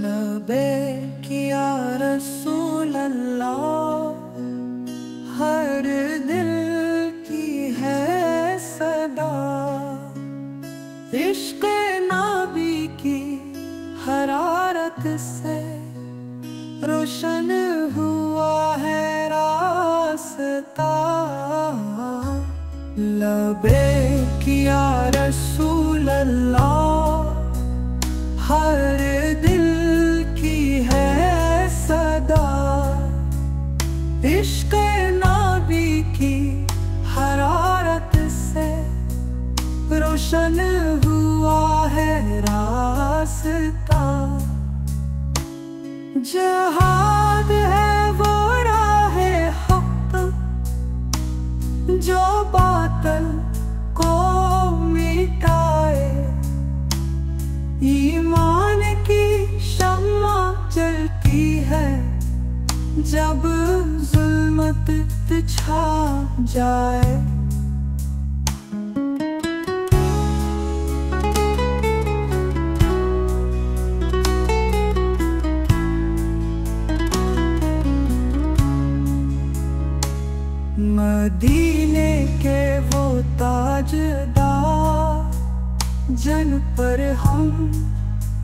लबैक या रसूल अल्लाह, हर दिल की है सदा। इश्क़ नबी की हरारत से रोशन हुआ है रास्ता। लबैक या रसूल अल्लाह, हर दिल की है सदा। इश्क़ नबी की हरारत से रोशन हुआ है रास्ता। जिहाद है वो राहे हक़, जो बातिल को मिटाए। ईमान की शम्मा जलती है जब ज़ुल्मत छा जाए। मदीने के वो ताजदार, जन पर हम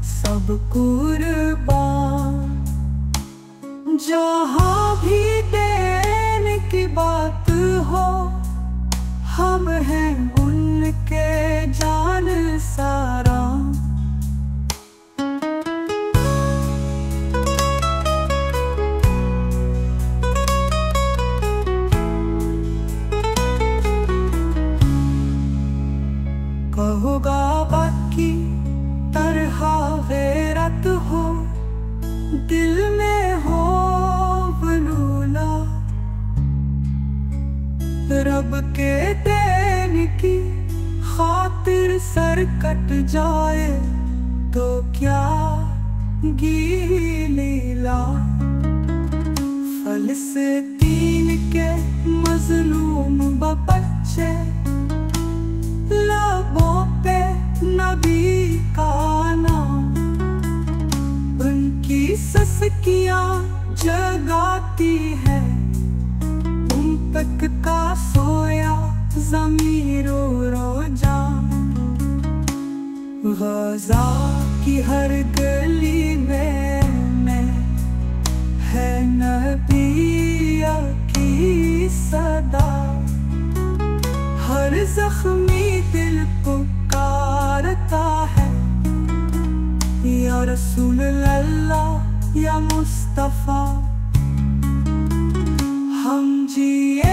सब कुर्बान। जहाँ भी देने की बात हो, हम हैं उनके जान सारा। कहोगा बाकी तरह गैरत हो, दिल में हो वलूला। रब के देने की खातिर सर कट जाए तो क्या लीला। फ़लस्तीन के मज़लूम बच्चे, लबों पे नबी का नाम। उनकी सस्कियाँ जगाती है उन तक का सोया ज़मीरो रोजा। ग़ज़ा की हर गली में है नबी की सदा। हर ज़ख्मी दिल पुकारता है, या रसूल अल्लाह या मुस्तफ़ा। हम जिए